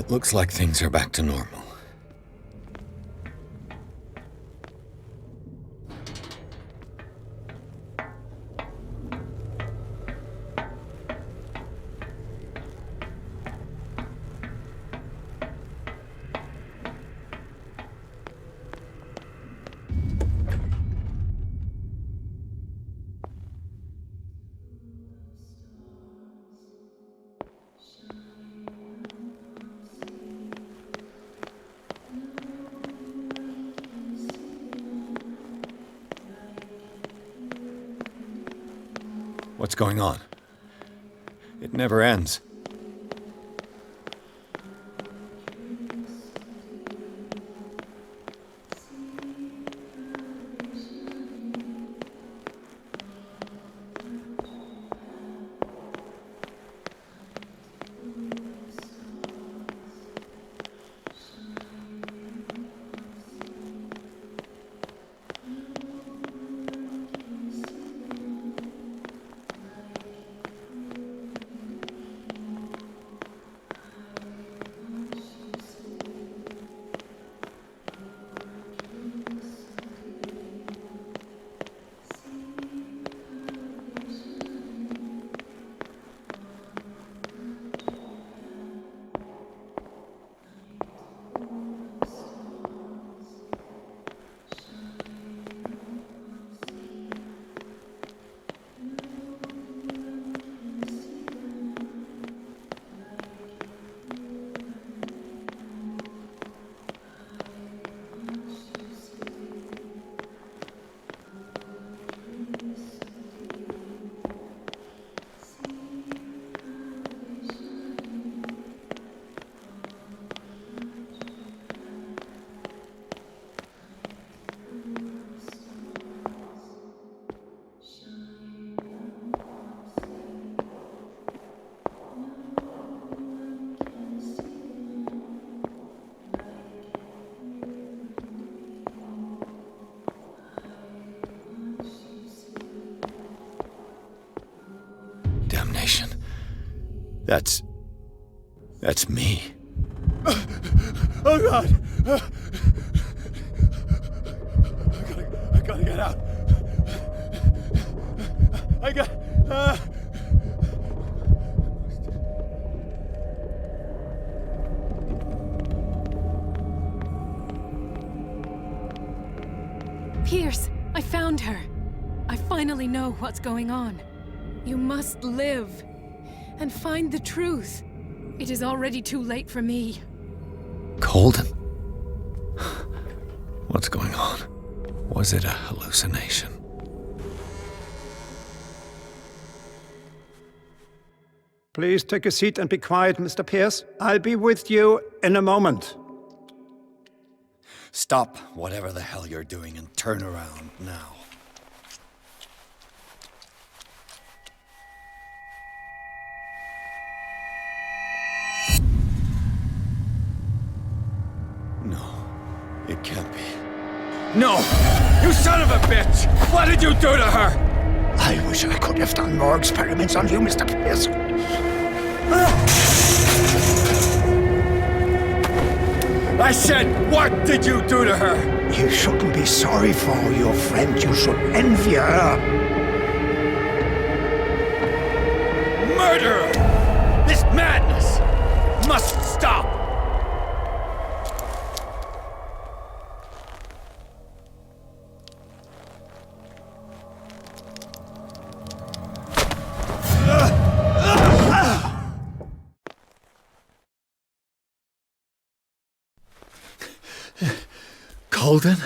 It looks like things are back to normal. What's going on? It never ends. Damnation. That's me. Oh God! I gotta get out. I got. Pierce, I found her. I finally know what's going on. You must live and find the truth. It is already too late for me. Colden? What's going on? Was it a hallucination? Please take a seat and be quiet, Mr. Pierce. I'll be with you in a moment. Stop whatever the hell you're doing and turn around now. No, it can't be. No! You son of a bitch! What did you do to her? I wish I could have done more experiments on you, Mr. Pierce. I said, what did you do to her? You shouldn't be sorry for your friend. You should envy her. Murderer! This madness must stop! Colden?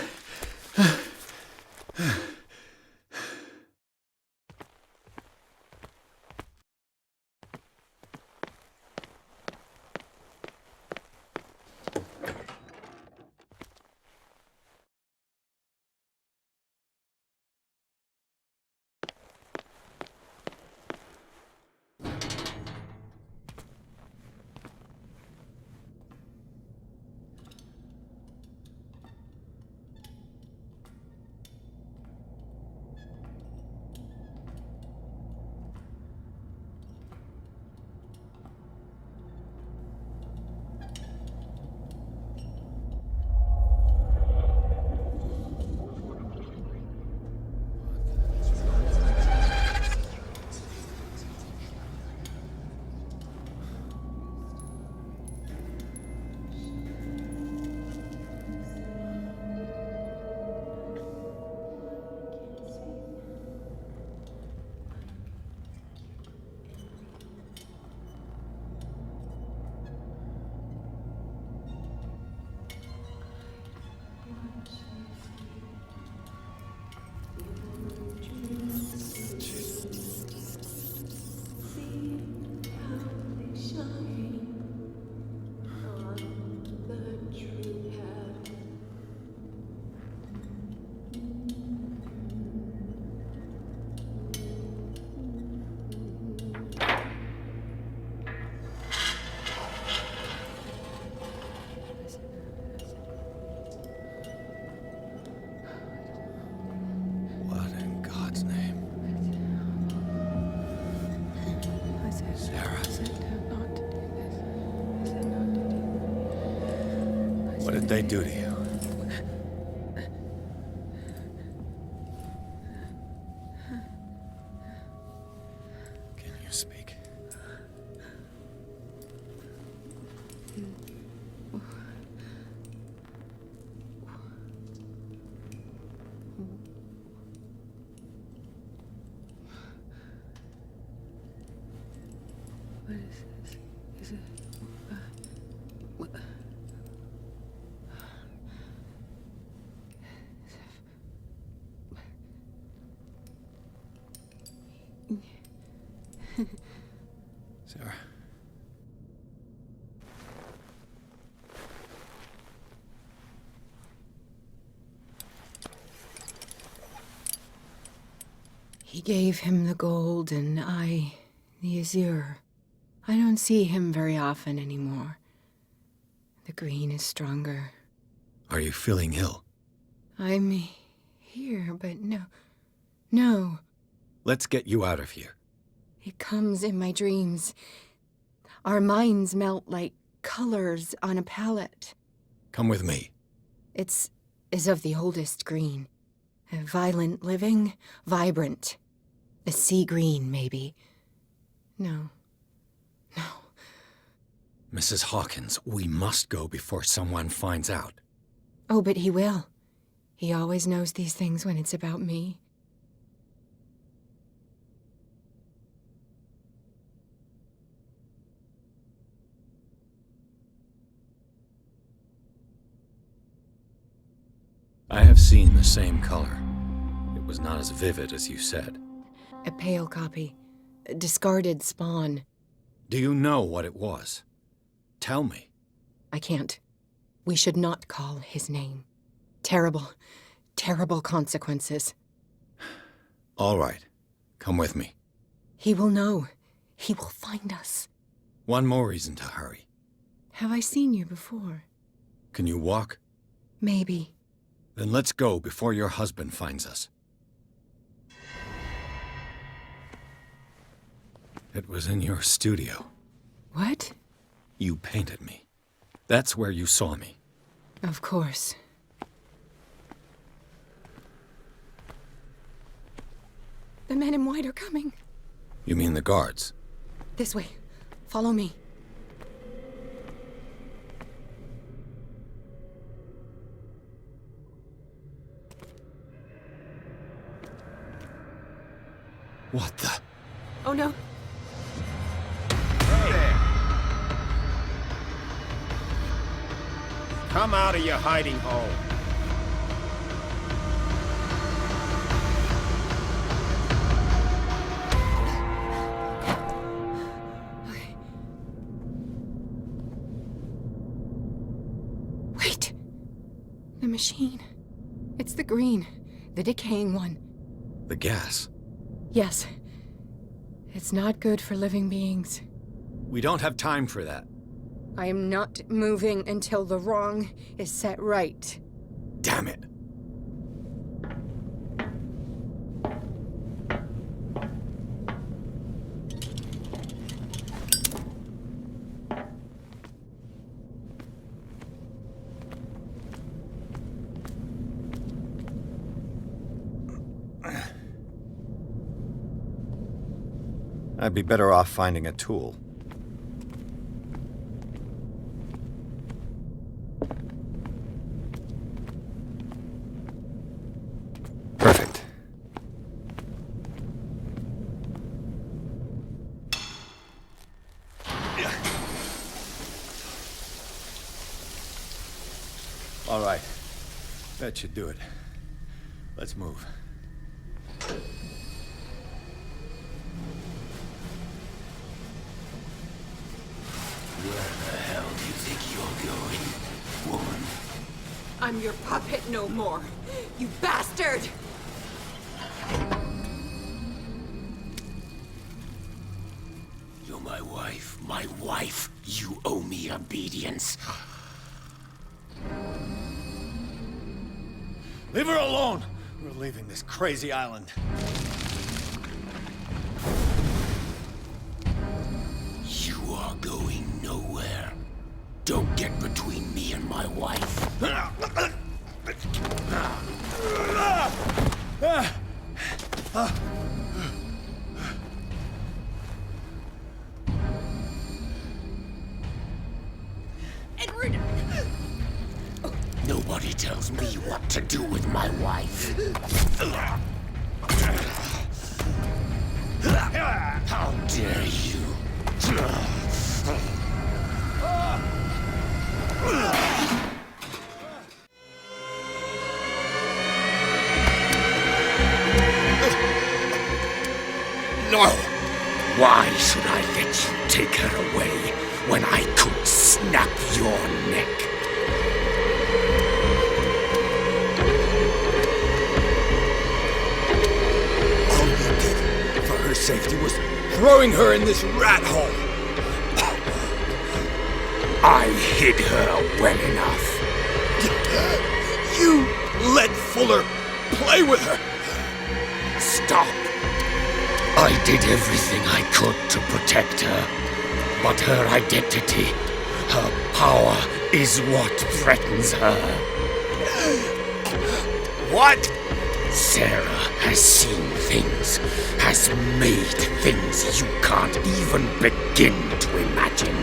they do to you? Can you speak? What is this? Is it... what? Sarah. He gave him the gold and I the azure. I don't see him very often anymore. The green is stronger. Are you feeling ill? I'm here, but no. Let's get you out of here. It comes in my dreams. Our minds melt like colors on a palette. Come with me. It's is of the oldest green. A violent living, vibrant. A sea green, maybe. No. Mrs. Hawkins, we must go before someone finds out. Oh, but he will. He always knows these things when it's about me. I have seen the same color. It was not as vivid as you said. A pale copy. A discarded spawn. Do you know what it was? Tell me. I can't. We should not call his name. Terrible, terrible consequences. All right. Come with me. He will know. He will find us. One more reason to hurry. Have I seen you before? Can you walk? Maybe. Then let's go before your husband finds us. It was in your studio. What? You painted me. That's where you saw me. Of course. The men in white are coming. You mean the guards? This way. Follow me. What the? Oh no. Hey there! Come out of your hiding hole. Wait. The machine. It's the green. The decaying one. The gas. Yes. It's not good for living beings. We don't have time for that. I am not moving until the wrong is set right. Damn it. I'd be better off finding a tool. Perfect. All right. That should do it. Let's move. Where the hell do you think you're going, woman? I'm your puppet no more, you bastard! You're my wife. My wife. You owe me obedience. Leave her alone! We're leaving this crazy island. You are going nowhere. don't get between me and my wife. Edward! Nobody tells me what to do with my wife. How dare you? No! Why should I let you take her away when I could snap your neck? All you did for her safety was throwing her in this rat hole. I hid her well enough. You let Fuller play with her. Stop. I did everything I could to protect her. But her identity, her power, is what threatens her. What? Sarah has seen things, has made things you can't even begin to imagine.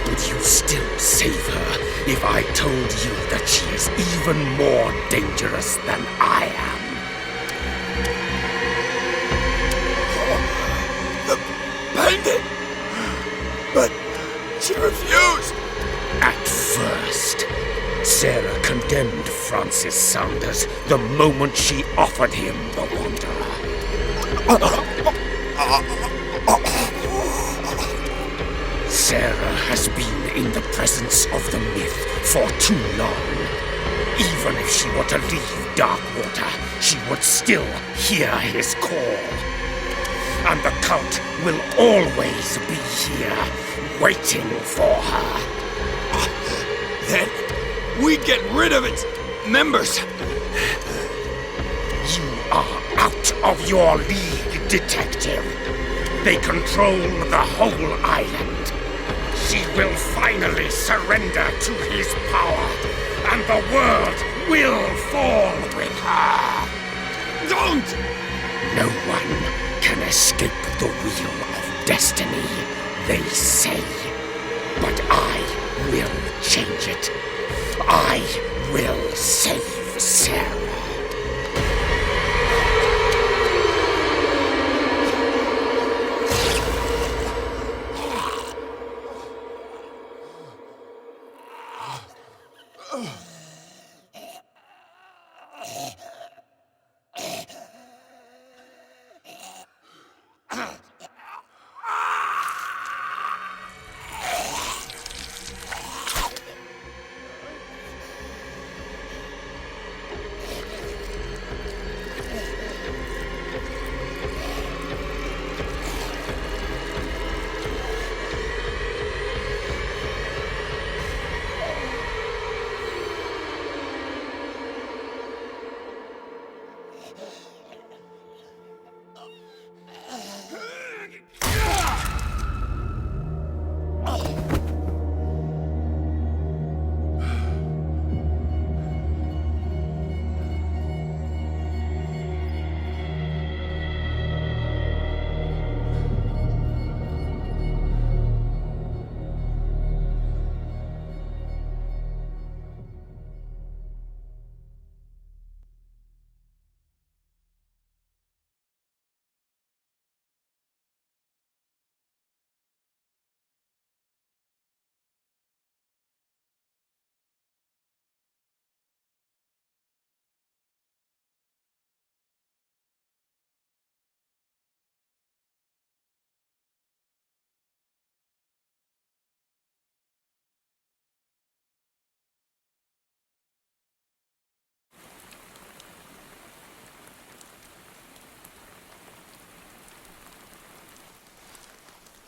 Would you still save her if I told you that she is even more dangerous than I am? Bandit! But she refused! At first, Sarah condemned Francis Saunders the moment she offered him the Wanderer. Sarah has been in the presence of the myth for too long. Even if she were to leave Darkwater, she would still hear his call. And the cult will always be here, waiting for her. Then we get rid of its members. You are out of your league, detective. They control the whole island. She will finally surrender to his power, and the world will fall with her. Don't! No one can escape the wheel of destiny, they say. But I will change it. I will save Sarah.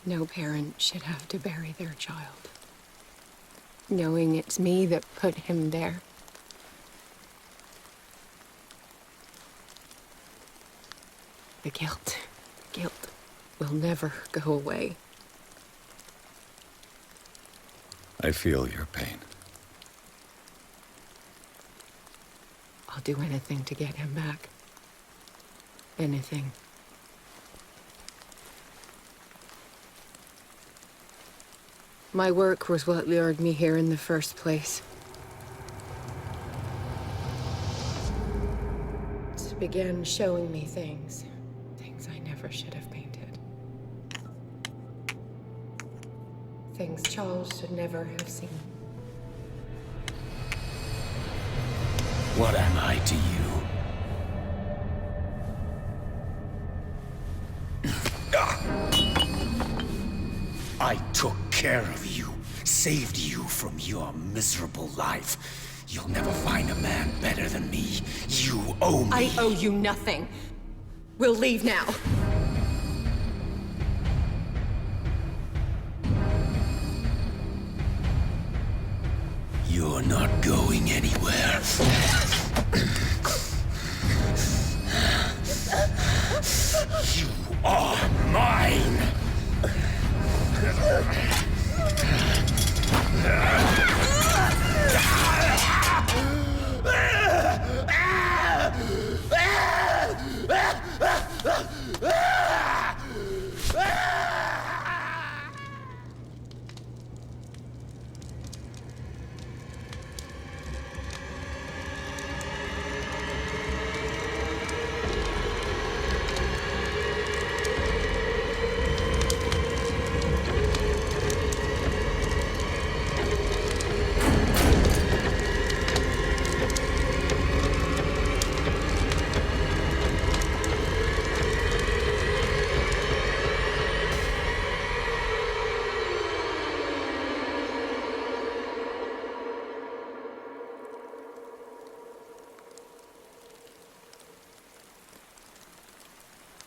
No parent should have to bury their child, knowing it's me that put him there. The guilt will never go away. I feel your pain. I'll do anything to get him back. Anything. My work was what lured me here in the first place. It began showing me things I never should have painted. Things Charles should never have seen. What am I to you? I took care of you, saved you from your miserable life. You'll never find a man better than me. You owe me. I owe you nothing. We'll leave now. You're not going anywhere. You are mine!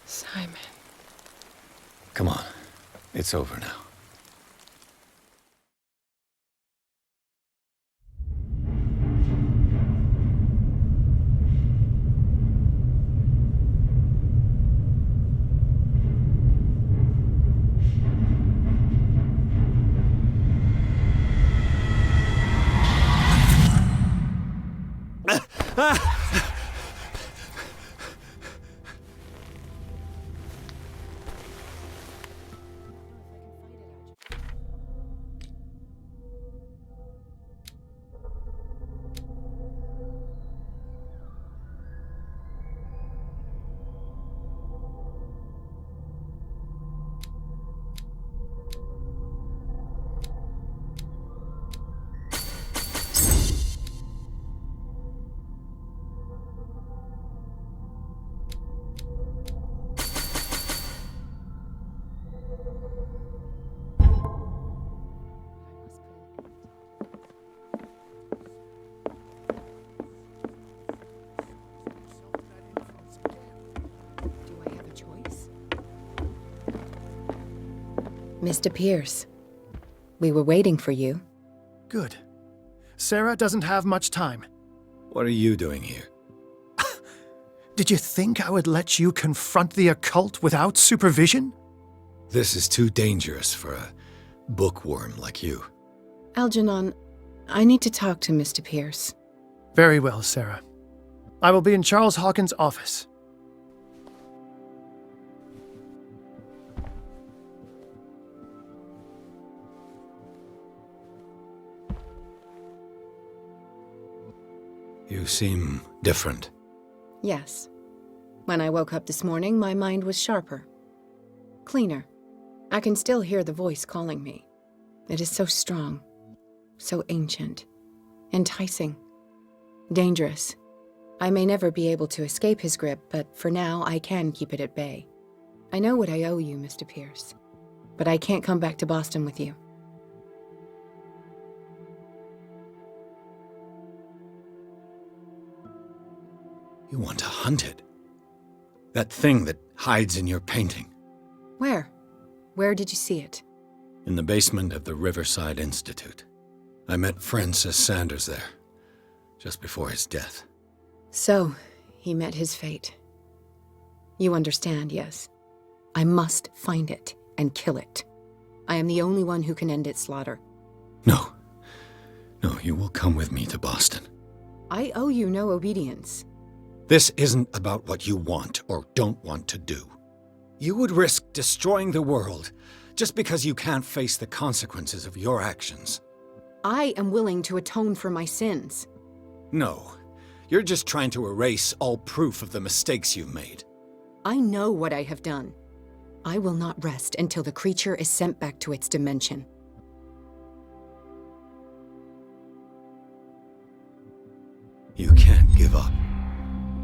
Simon. Come on. It's over now. Mr. Pierce, we were waiting for you. Good. Sarah doesn't have much time. What are you doing here? Did you think I would let you confront the occult without supervision? This is too dangerous for a bookworm like you. Algernon, I need to talk to Mr. Pierce. Very well, Sarah. I will be in Charles Hawkins' office. You seem different. Yes. When I woke up this morning, my mind was sharper. Cleaner. I can still hear the voice calling me. It is so strong, so ancient, enticing, dangerous. I may never be able to escape his grip, but for now I can keep it at bay. I know what I owe you, Mr. Pierce, but I can't come back to Boston with you. You want to hunt it? That thing that hides in your painting. Where? Where did you see it? In the basement of the Riverside Institute. I met Francis Sanders there, just before his death. So, he met his fate. You understand, yes? I must find it and kill it. I am the only one who can end its slaughter. No, No, you will come with me to Boston. I owe you no obedience. This isn't about what you want or don't want to do. You would risk destroying the world just because you can't face the consequences of your actions. I am willing to atone for my sins. No, you're just trying to erase all proof of the mistakes you've made. I know what I have done. I will not rest until the creature is sent back to its dimension. You can't give up,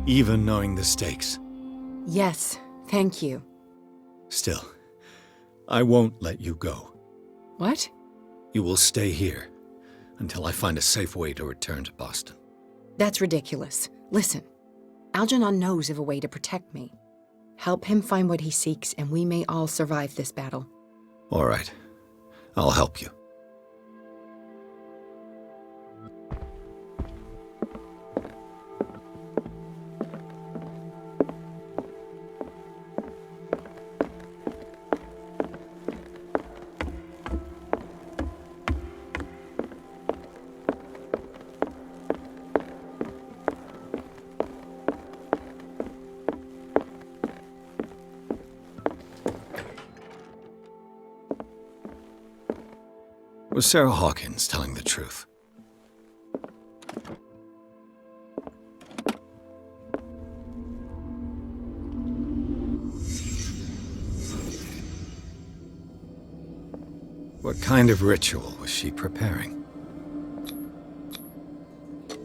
even knowing the stakes. Yes, thank you. Still, I won't let you go. What? You will stay here until I find a safe way to return to Boston. That's ridiculous. Listen, Algernon knows of a way to protect me. Help him find what he seeks, and we may all survive this battle. All right, I'll help you. Was Sarah Hawkins telling the truth? What kind of ritual was she preparing?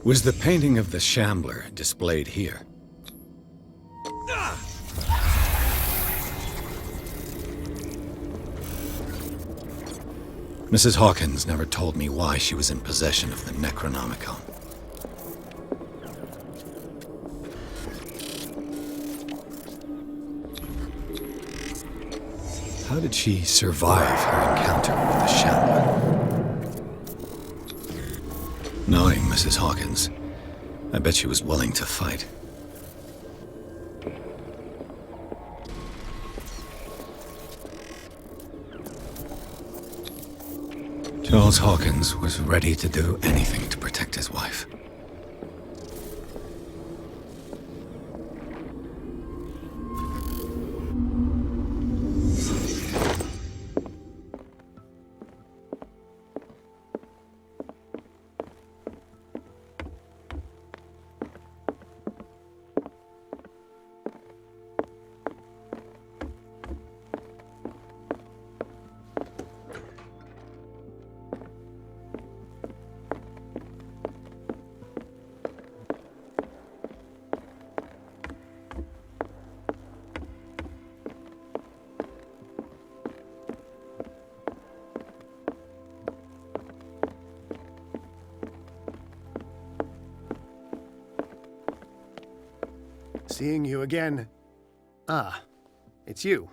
Was the painting of the Shambler displayed here? Mrs. Hawkins never told me why she was in possession of the Necronomicon. How did she survive her encounter with the Shambler? Knowing Mrs. Hawkins, I bet she was willing to fight. Charles Hawkins was ready to do anything to protect his wife. Seeing you again. Ah, it's you.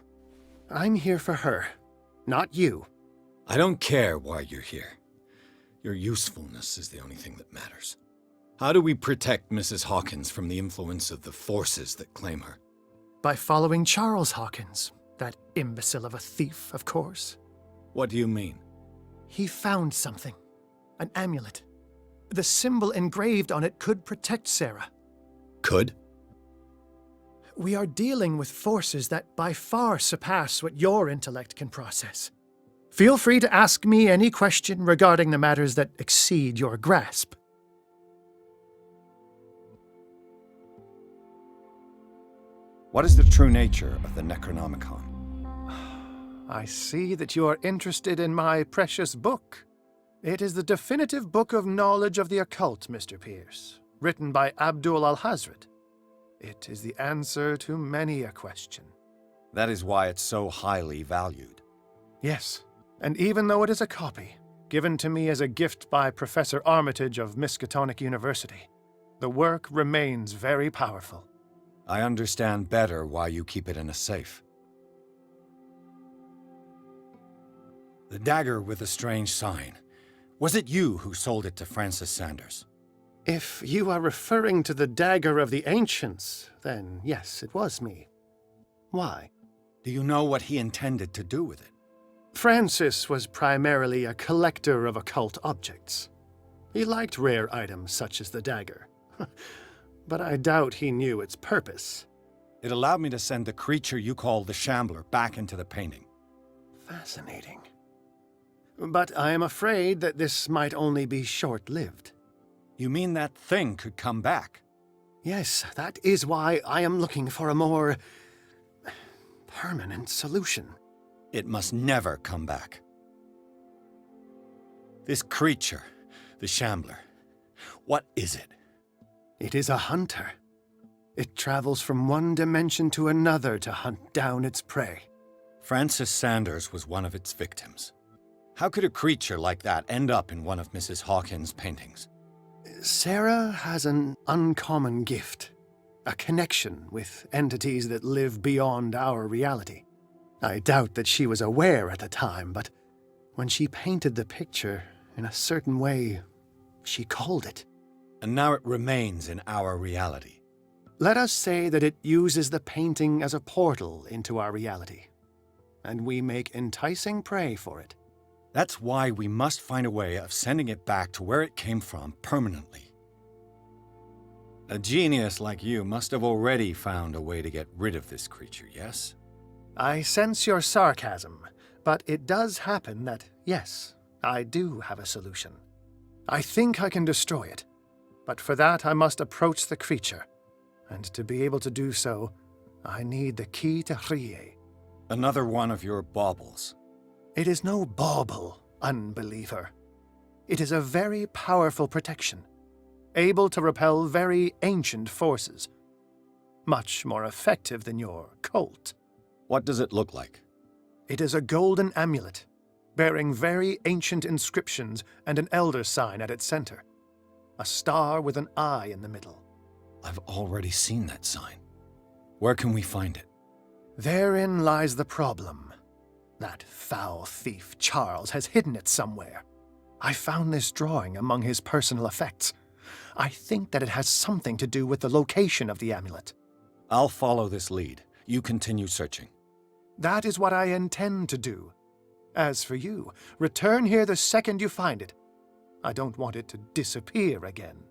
I'm here for her, not you. I don't care why you're here. Your usefulness is the only thing that matters. How do we protect Mrs. Hawkins from the influence of the forces that claim her? By following Charles Hawkins, that imbecile of a thief, of course. What do you mean? He found something. An amulet. The symbol engraved on it could protect Sarah. Could? We are dealing with forces that by far surpass what your intellect can process. Feel free to ask me any question regarding the matters that exceed your grasp. What is the true nature of the Necronomicon? I see that you are interested in my precious book. It is the definitive book of knowledge of the occult, Mr. Pierce, written by Abdul al-Hazred. It is the answer to many a question. That is why it's so highly valued. Yes, and even though it is a copy, given to me as a gift by Professor Armitage of Miskatonic University, the work remains very powerful. I understand better why you keep it in a safe. The dagger with the strange sign. Was it you who sold it to Francis Sanders? If you are referring to the dagger of the ancients, then yes, it was me. Why? Do you know what he intended to do with it? Francis was primarily a collector of occult objects. He liked rare items such as the dagger. But I doubt he knew its purpose. It allowed me to send the creature you call the Shambler back into the painting. Fascinating. But I am afraid that this might only be short-lived. You mean that thing could come back? Yes, that is why I am looking for a more permanent solution. It must never come back. This creature, the Shambler, what is it? It is a hunter. It travels from one dimension to another to hunt down its prey. Francis Sanders was one of its victims. How could a creature like that end up in one of Mrs. Hawkins' paintings? Sarah has an uncommon gift. A connection with entities that live beyond our reality. I doubt that she was aware at the time, but when she painted the picture in a certain way, she called it. And now it remains in our reality. Let us say that it uses the painting as a portal into our reality, and we make enticing prey for it. That's why we must find a way of sending it back to where it came from permanently. A genius like you must have already found a way to get rid of this creature, yes? I sense your sarcasm, but it does happen that, yes, I do have a solution. I think I can destroy it, but for that I must approach the creature. And to be able to do so, I need the key to Rie. Another one of your baubles. It is no bauble, unbeliever. It is a very powerful protection, able to repel very ancient forces. Much more effective than your Colt. What does it look like? It is a golden amulet, bearing very ancient inscriptions and an elder sign at its center. A star with an eye in the middle. I've already seen that sign. Where can we find it? Therein lies the problem. That foul thief Charles has hidden it somewhere. I found this drawing among his personal effects. I think that it has something to do with the location of the amulet. I'll follow this lead. You continue searching. That is what I intend to do. As for you, return here the second you find it. I don't want it to disappear again.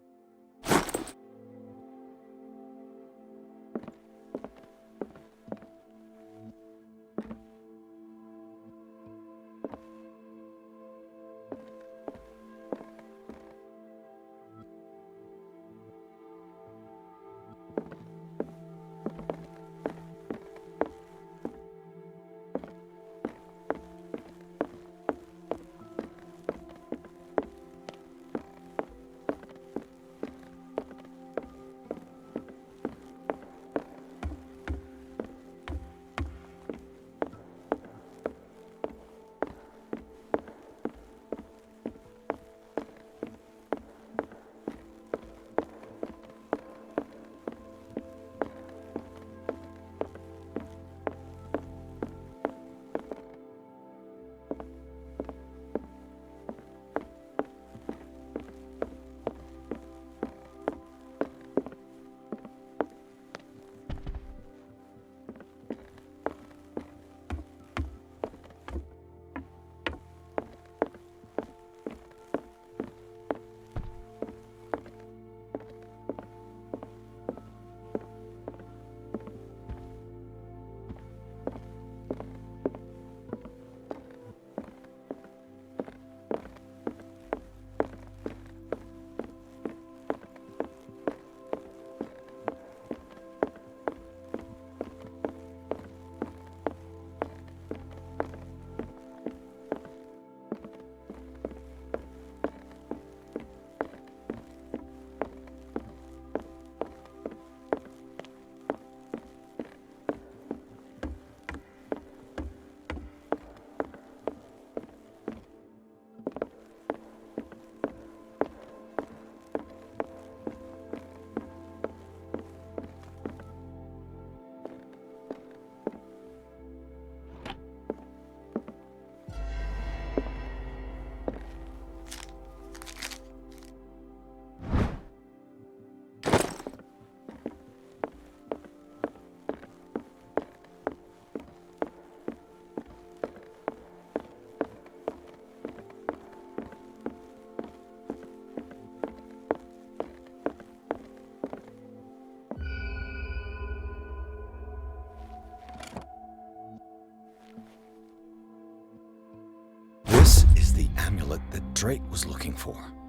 amulet that Drake was looking for.